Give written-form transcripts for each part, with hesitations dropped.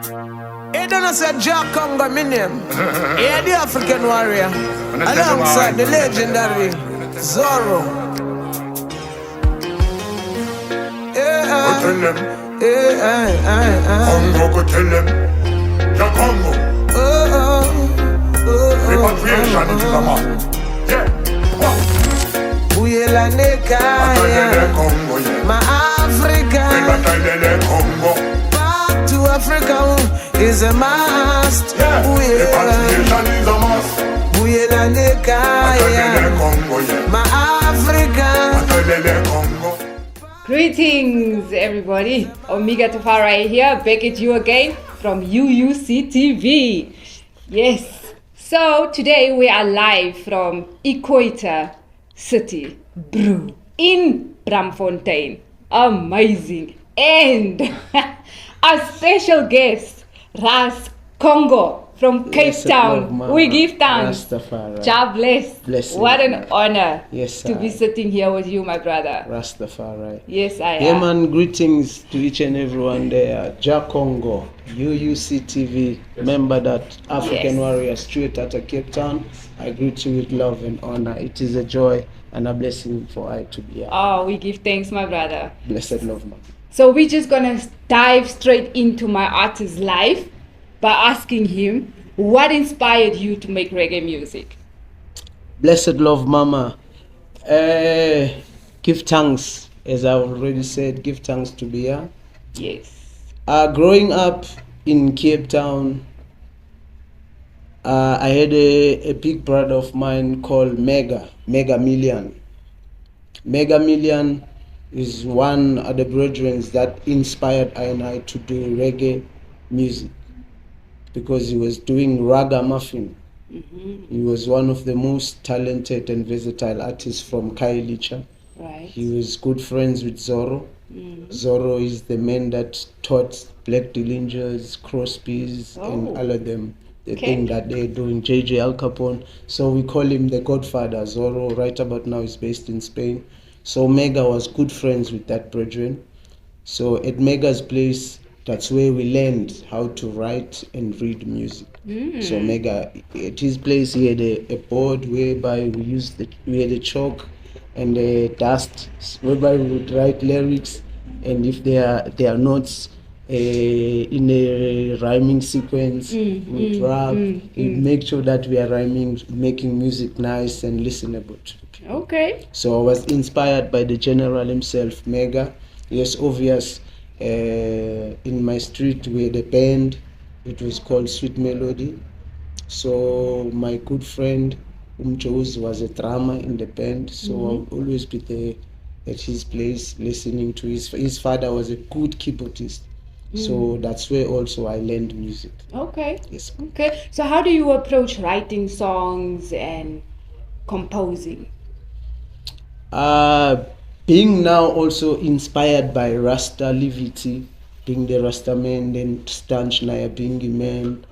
You don't know say Jah Kongo my name. Yeah, the African warrior. Alongside the legendary Zorro. Go tell them. Yeah, Congo, go tell them. Jah Kongo. Repatriation into the man. Yeah. Buyela nekaya. Congo, yeah. My Africa. Congo. Back to Africa is a must. Yeah. Repatriation is a must. Buyela nekaya. Congo, yeah. My Africa. Congo. Greetings, everybody. Omega Tafari here, back at you again from UUC TV. Yes. So today we are live from Equator City, Brew, in Bramfontein. Amazing. And a special guest, Ras Congo from Cape Town. We give thanks. Jah bless. What an honor to be sitting here with you, my brother. Rastafari. Yes, I Yeah, am. man, greetings to each and everyone there. Jah Kongo, UUC TV, member that African Yes. warrior straight out of Cape Town. I greet you with love and honor. It is a joy and a blessing for I to be here. Oh, we give thanks, my brother. Blessed love, man. So we're just gonna dive straight into my artist's life by asking him what inspired you to make reggae music. Blessed love, mama. Give thanks, as I already said, give thanks to be here. Yes. Growing up in Cape Town, I had a big brother of mine called Mega Million. Mega Million is one of the brethren that inspired I and I to do reggae music because he was doing ragamuffin. He was one of the most talented and versatile artists from Kailicha. Right. He was good friends with Zorro. Zorro is the man that taught Black Dillingers, Crosbys, and all of them the thing that they're doing, JJ Al Capone. So we call him the Godfather. Zorro right about now is based in Spain. So Mega was good friends with that brethren. So at Mega's place, that's where we learned how to write and read music. So Mega, at his place, he had a board whereby we had a chalk and a dust, whereby we would write lyrics, and if they are notes in a rhyming sequence, we'd rap. We'd make sure that we are rhyming, making music nice and listenable. Okay. So I was inspired by the general himself, Mega. Yes, obvious. In my street we had a band. It was called Sweet Melody. So my good friend Umjoz was a drummer in the band. So I'll always be there at his place listening to his father was a good keyboardist. So that's where also I learned music. Okay. Yes. Okay. So how do you approach writing songs and composing? Being now also inspired by Rasta Livity, being the Rasta man, then Stanch Naya being a man.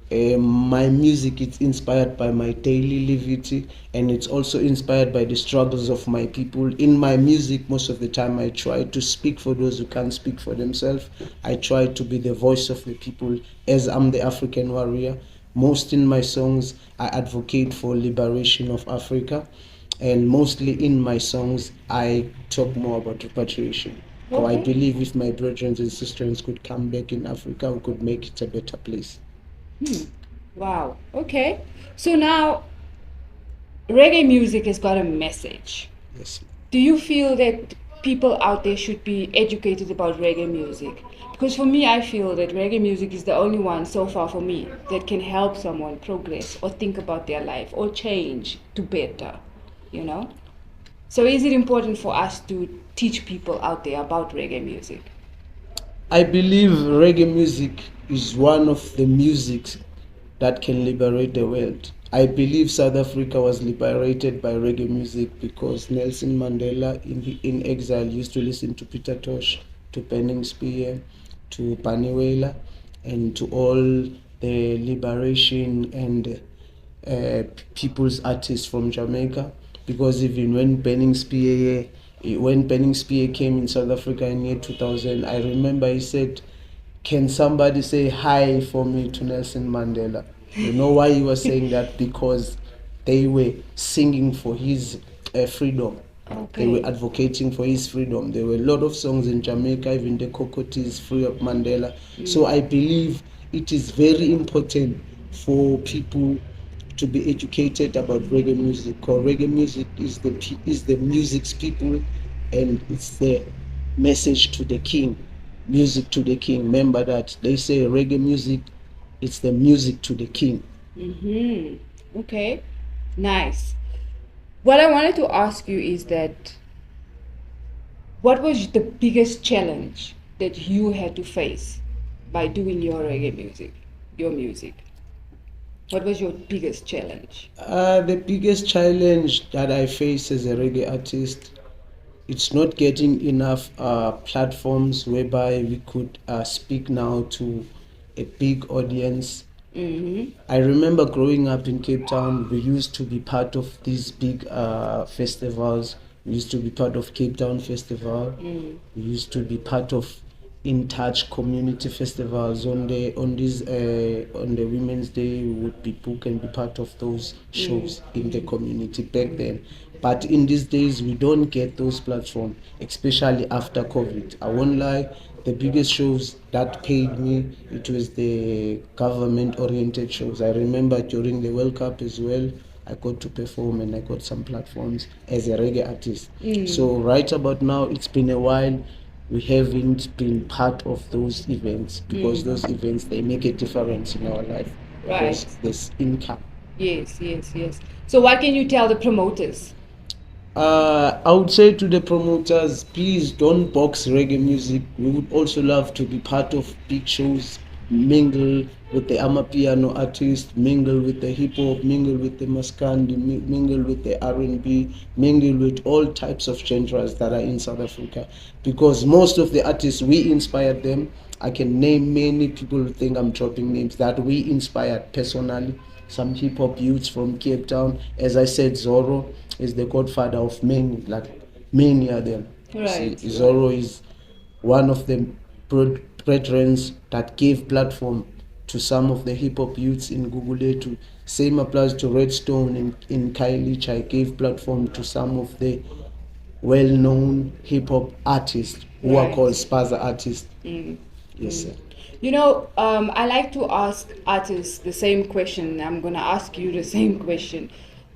My music is inspired by my daily livity, and it's also inspired by the struggles of my people. In my music, most of the time I try to speak for those who can't speak for themselves. I try to be the voice of the people as I'm the African warrior. Most in my songs, I advocate for liberation of Africa. And mostly in my songs, I talk more about repatriation. So I believe if my brothers and sisters could come back in Africa, we could make it a better place. Wow. Okay. So now, reggae music has got a message. Yes. Do you feel that people out there should be educated about reggae music? Because for me, I feel that reggae music is the only one so far for me that can help someone progress or think about their life or change to better, you know? So is it important for us to teach people out there about reggae music? I believe reggae music is one of the musics that can liberate the world. I believe South Africa was liberated by reggae music because Nelson Mandela in exile used to listen to Peter Tosh, to Penning Spear, to Paniwela, and to all the liberation and people's artists from Jamaica. Because even when Penning Spear came in South Africa in year 2000, I remember he said can somebody say hi for me to Nelson Mandela? You know why he was saying that? Because they were singing for his freedom. They were advocating for his freedom. There were a lot of songs in Jamaica, even the Cocottes, Free Up Mandela. So I believe it is very important for people to be educated about reggae music, because reggae music is the music's people, and it's the message to the king. Music to the king. Remember that they say reggae music, it's the music to the king. Okay, nice. What I wanted to ask you is that what was the biggest challenge that you had to face by doing your reggae music, your music? What was your biggest challenge? The biggest challenge that I face as a reggae artist, it's not getting enough platforms whereby we could speak now to a big audience. I remember growing up in Cape Town, we used to be part of these big festivals. We used to be part of Cape Town Festival. We used to be part of In Touch community festivals. On the Women's Day, we would be booked and be part of those shows in the community back then. But in these days, we don't get those platforms, especially after COVID. I won't lie, the biggest shows that paid me, it was the government-oriented shows. I remember during the World Cup as well, I got to perform and I got some platforms as a reggae artist. So right about now, it's been a while. We haven't been part of those events, because those events, they make a difference in our life. Right. Because there's income. Yes. So what can you tell the promoters? I would say to the promoters, please don't box reggae music. We would also love to be part of big shows, mingle with the amapiano artists, mingle with the hip hop, mingle with the maskandi, mingle with the R&B, mingle with all types of genres that are in South Africa. Because most of the artists, we inspired them. I can name many people who think I'm dropping names that we inspired personally. Some hip hop youths from Cape Town. As I said, Zorro is the godfather of many, like many of them. Right. See, Zorro is one of the brethren that gave platform to some of the hip hop youths in Google. To same applies to Redstone in Kylie. I gave platform to some of the well-known hip hop artists who are called spaza artists. Yes, sir. You know, I like to ask artists the same question. I'm going to ask you the same question.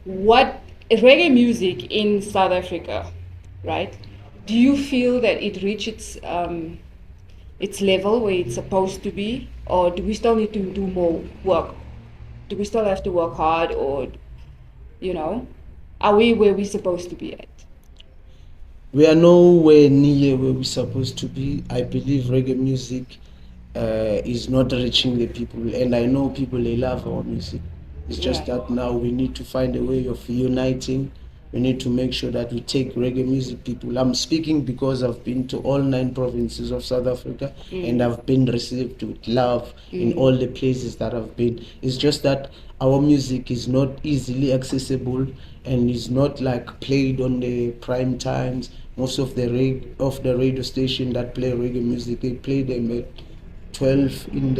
What reggae music in South Africa, right? Do you feel that it reached its level where it's supposed to be, or do we still need to do more work? Do we still have to work hard, or, you know, are we where we're supposed to be at? We are nowhere near where we're supposed to be. I believe reggae music is not reaching the people, and I know people, they love our music. It's just that now we need to find a way of uniting. We need to make sure that we take reggae music people. I'm speaking because I've been to all 9 provinces of South Africa, and I've been received with love in all the places that I've been. It's just that our music is not easily accessible and is not like played on the prime times. Most of the radio station that play reggae music, they play them at 12 in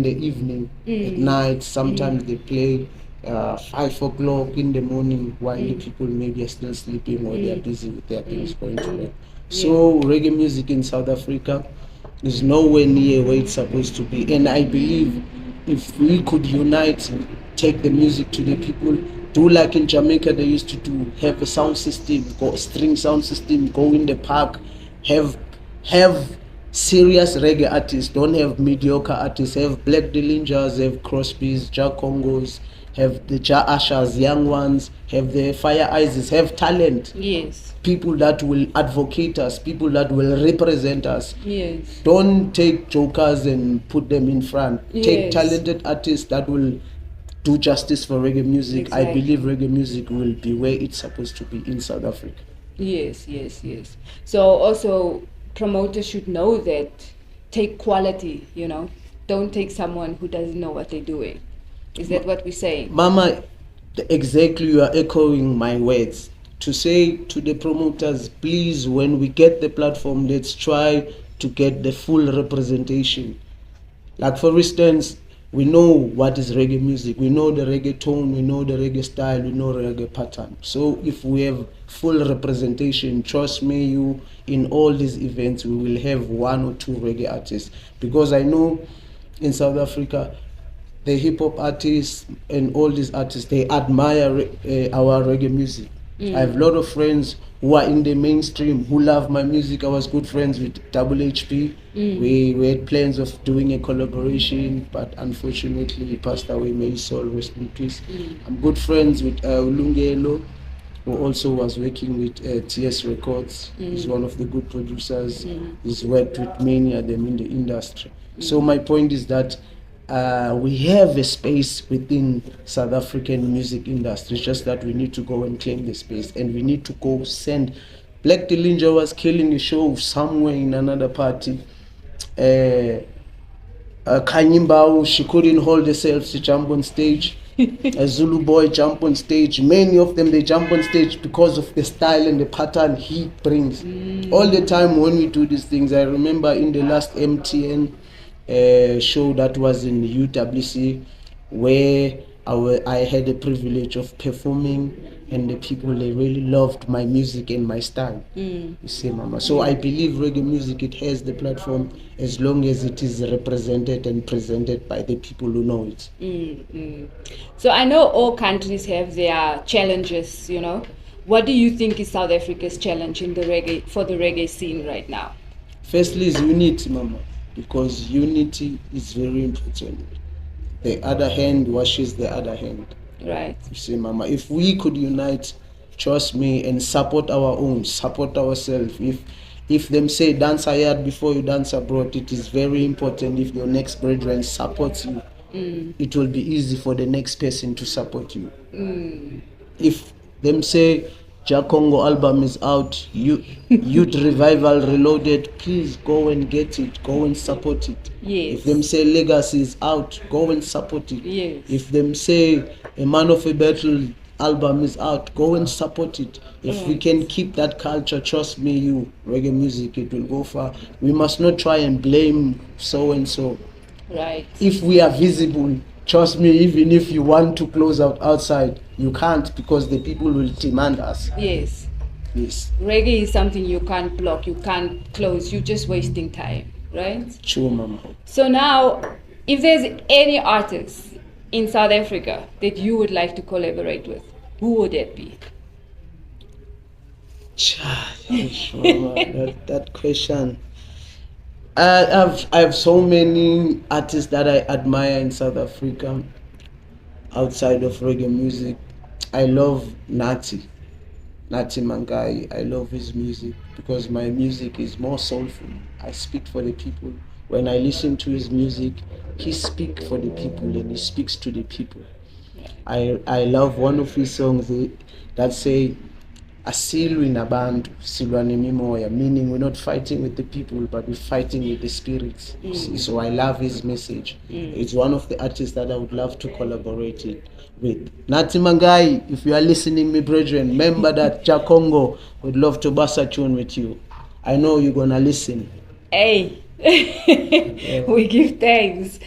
the evening, at night. Sometimes they play 5 o'clock in the morning while the people maybe are still sleeping or they are busy with their things going to work. So reggae music in South Africa is nowhere near where it's supposed to be, and I believe if we could unite, take the music to the people, do like in Jamaica they used to do, have a sound system, string sound system, go in the park, have serious reggae artists, don't have mediocre artists, have Black Dillinjas, have Crosbys, Jah Kongos, have the Jah Ashers, young ones, have the Fire Ices, have talent. Yes. People that will advocate us, people that will represent us. Yes. Don't take jokers and put them in front. Take talented artists that will do justice for reggae music. Exactly. I believe reggae music will be where it's supposed to be in South Africa. Yes. So also promoters should know that, take quality, you know. Don't take someone who doesn't know what they're doing. Is that what we're saying? Mama, exactly, you are echoing my words. To say to the promoters, please, when we get the platform, let's try to get the full representation. Like for instance, we know what is reggae music, we know the reggae tone, we know the reggae style, we know reggae pattern. So if we have full representation, trust me, in all these events we will have 1 or 2 reggae artists, because I know in South Africa the hip hop artists and all these artists, they admire our reggae music. I have a lot of friends who are in the mainstream who love my music. I was good friends with Double HP. We had plans of doing a collaboration, but unfortunately he passed away. May his soul rest in peace. I'm good friends with Ulungelo, who also was working with TS Records. He's one of the good producers. He's worked with many of them in the industry. So my point is that we have a space within South African music industry, just that we need to go and claim the space, and we need to go send. Black Dillinger was killing a show somewhere in another party. Kanyimbao, she couldn't hold herself to jump on stage. A Zulu boy jump on stage. Many of them, they jump on stage because of the style and the pattern he brings. All the time when we do these things, I remember in the last MTN show that was in UWC, where I had the privilege of performing, and the people, they really loved my music and my style. You see, Mama. So I believe reggae music, it has the platform as long as it is represented and presented by the people who know it. So I know all countries have their challenges, you know. What do you think is South Africa's challenge in the reggae scene right now? Firstly is unity, Mama, because unity is very important. The other hand washes the other hand. Right. You see, Mama, if we could unite, trust me, and support our own, support ourselves. If them say dance yard before you dance abroad, it is very important. If your next brethren supports you, it will be easy for the next person to support you. If them say Jah Kongo album is out, Youth Revival Reloaded, please go and get it, go and support it. Yes. If them say Legacy is out, go and support it. Yes. If them say A Man of a Battle album is out, go and support it. If we can keep that culture, trust me, reggae music, it will go far. We must not try and blame so and so. Right. If we are visible, trust me, even if you want to close out outside, you can't, because the people will demand us. Yes. Yes. Reggae is something you can't block, you can't close, you're just wasting time, right? True, Mama. So now, if there's any artist in South Africa that you would like to collaborate with, who would that be? Mama, that question. I have so many artists that I admire in South Africa outside of reggae music. I love Nati Mangai. I love his music because my music is more soulful. I speak for the people. When I listen to his music, he speaks for the people and he speaks to the people. I love one of his songs that say, Asilwi nabantu, silwa nemimoya, meaning we're not fighting with the people, but we're fighting with the spirits. See? So I love his message. It's one of the artists that I would love to collaborate with. Nati Mangai, if you are listening, my brethren, remember that Jah Kongo would love to bust a tune with you. I know you're gonna listen. Hey, we give thanks.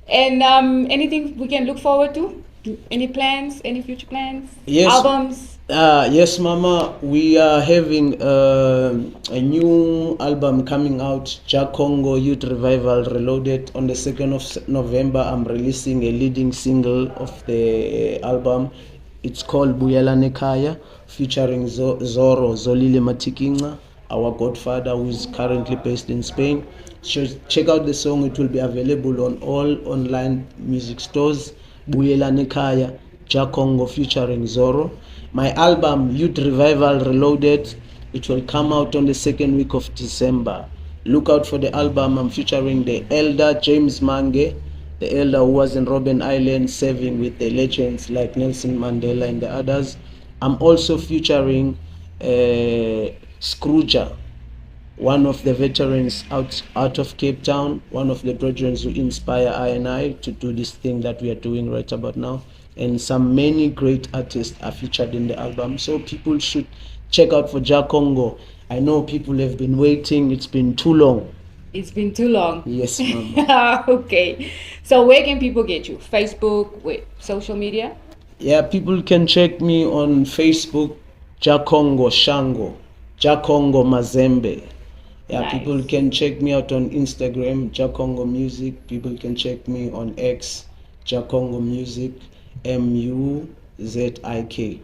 And anything we can look forward to? Any plans? Any future plans? Yes. Albums? Yes, Mama. We are having a new album coming out, Jah Kongo Youth Revival Reloaded. On the 2nd of November, I'm releasing a leading single of the album. It's called Buyela Nekaya, featuring Zolile Matikinga, our godfather, who is currently based in Spain. So check out the song. It will be available on all online music stores. Buyela Nekaya, Jah Kongo featuring Zoro. My album, Youth Revival Reloaded, it will come out on the 2nd week of December. Look out for the album. I'm featuring the elder James Mange, the elder who was in Robben Island serving with the legends like Nelson Mandela and the others. I'm also featuring Scrooger, one of the veterans out of Cape Town, one of the brethren who inspire I and I to do this thing that we are doing right about now. And many great artists are featured in the album. So people should check out for Jah Kongo. I know people have been waiting. It's been too long. It's been too long. Yes, mama. Okay. So where can people get you? Facebook, with social media? Yeah, people can check me on Facebook, Jah Kongo Shango, Jah Kongo Mazembe. Yeah, Nice. people can check me out on Instagram, Jah Kongo Music. People can check me on X, Jah Kongo Music, MUZIK,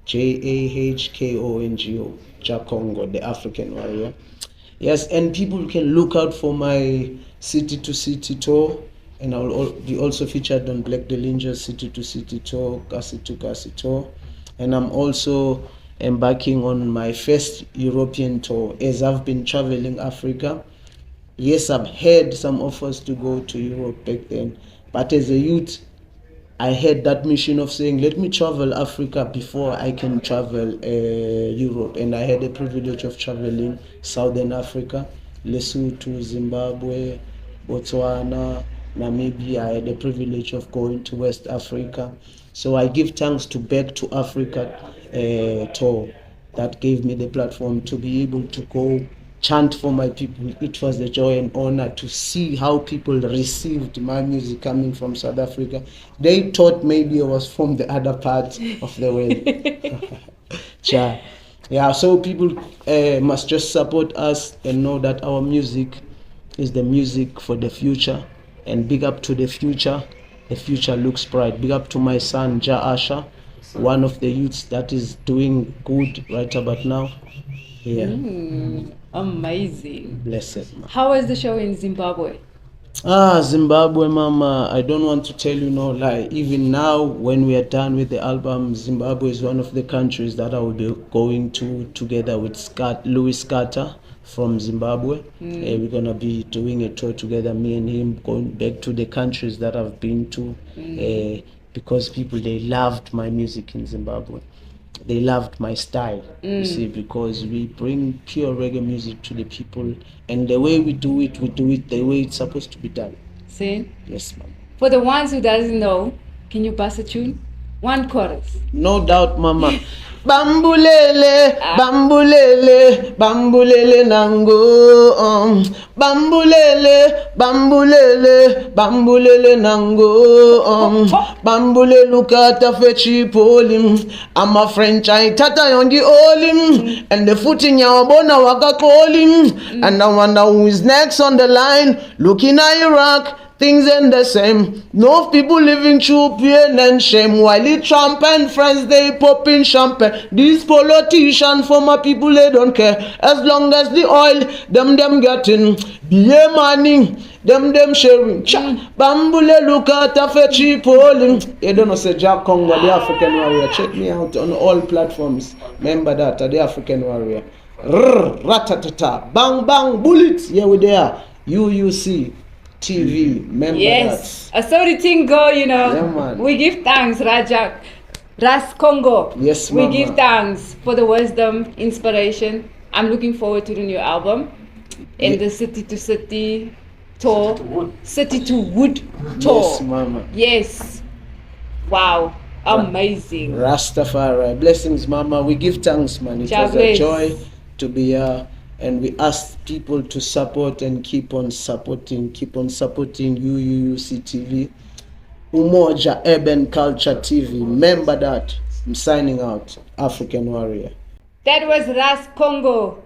JAHKONGO, Jah Kongo, the African warrior. Yes, and people can look out for my city to city tour, and I will be also featured on Black Delinger's city to city tour, Kasi to Kasi tour, and I'm also embarking on my first European tour as I've been traveling Africa. Yes, I've had some offers to go to Europe back then, but as a youth, I had that mission of saying, let me travel Africa before I can travel Europe. And I had the privilege of traveling Southern Africa, Lesotho, Zimbabwe, Botswana, Namibia. I had the privilege of going to West Africa. So I give thanks to Back to Africa tour that gave me the platform to be able to go chant for my people. It was a joy and honor to see how people received my music coming from South Africa. They thought maybe I was from the other part of the world. Yeah, so people must just support us and know that our music is the music for the future. And big up to the future. The future looks bright. Big up to my son, Jah Asha, one of the youths that is doing good right about now. Yeah. Amazing. Blessed. How was the show in Zimbabwe? Zimbabwe, mama, I don't want to tell you no lie. Even now, when we are done with the album, Zimbabwe is one of the countries that I will be going to together with Louis Carter from Zimbabwe. We're going to be doing a tour together, me and him, going back to the countries that I've been to, because people, they loved my music in Zimbabwe. They loved my style, you see, because we bring pure reggae music to the people, and the way we do it the way it's supposed to be done. See? Yes, ma'am. For the ones who doesn't know, can you pass a tune? One chorus. No doubt, mama. Bambulele, bambulele, bambulele nango. Bambulele, bambulele, bambulele nango. Bambule lukata fechi polim. I'm a French, I tata yongi olim. And the footing ya bona waka kolim. And I wonder who is next on the line. Looking at Iraq. Things ain't the same. No people living through pain and shame. While the Trump and friends, they popping champagne. These politicians for my people, they don't care. As long as the oil, them getting. Be money, them sharing. Bambule look at a fetchy polling. You don't know, say Jah Kongo, the African warrior. Check me out on all platforms. Remember that, the African warrior. Ratatata, bang bang, bullets. Yeah, we there. UUC. TV, remember yes. That. I saw the thing go, you know. Yeah, man. We give thanks, Ras Kongo. Yes, we mama. give thanks for the wisdom, inspiration. I'm looking forward to the new album and the City to City tour. City to Wood tour. Yes, mama. Yes. Wow. Amazing. Rastafari. Blessings, mama. We give thanks, man. It was a joy to be here. And we ask people to support and keep on supporting UUC TV, Umoja Urban Culture TV. Remember that. I'm signing out. African Warrior. That was Ras Kongo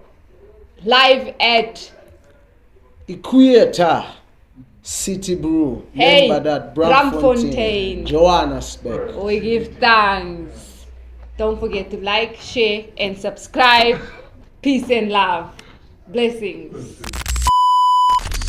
live at Equator City Brew. Remember that. Bramfontein, Johannesburg. We give thanks. Don't forget to like, share, and subscribe. Peace and love. Blessings.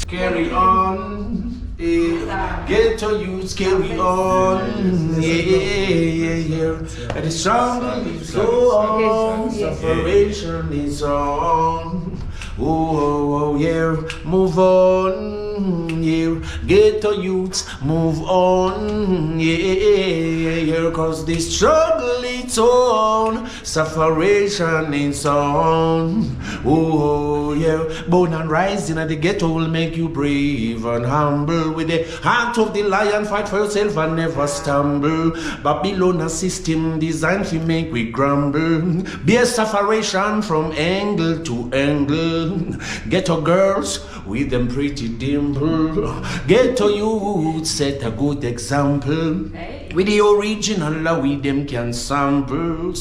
Carry on, get to use, carry on, yeah. And the struggle is on, separation is on. Oh, yeah, move on, yeah. Get to youths, move on, yeah. Cause the struggle is on, separation is on. Oh, yeah, born and rising at the ghetto will make you brave and humble. With the heart of the lion, fight for yourself and never stumble. Babylon a system designed to make we grumble. Be a separation from angle to angle. simple. Ghetto girls with them pretty dimple. Ghetto youth set a good example. With the original, we them can sample.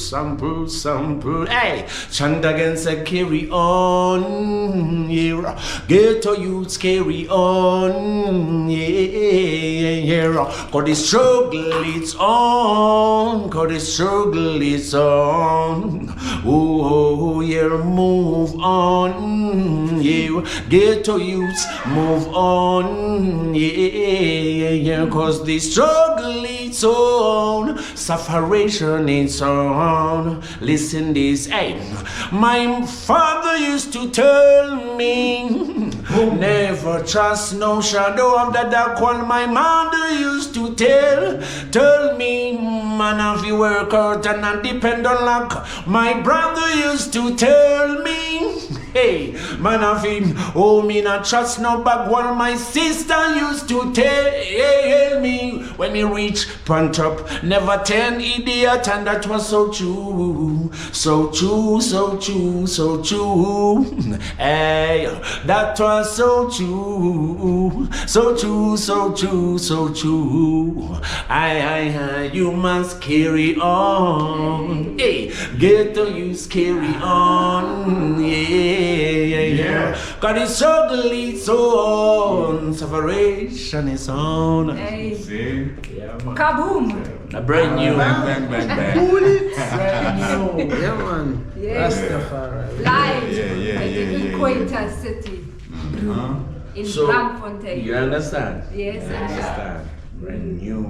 Hey, chant against a carry on. Yeah, ghetto youths carry on. Yeah. Cause the struggle is on. Oh, yeah, move on. Yeah, ghetto youths move on. Yeah. Cause the struggle is on. Sufferation is on. Listen this, hey. My father used to tell me, never trust no shadow of the dark one. My mother used to tell me, man, if you work out and not depend on luck. My brother used to tell me, hey, man, if him, oh, me not trust no bag one. My sister used to tell me, when me reach pant up, never turn idiot, and that was so true. Hey, that was so true. I, you must carry on. Hey, ghetto youths carry on. Yeah. Cause the struggle is on. Sufferation is on. Hey. See? Yeah, man. Kaboom! A brand new. Bang. Yeah, man. Yes. Rastafari. Live Yeah. at the Equator City in So, Braamfontein. you understand? Yes, I understand. Brand new.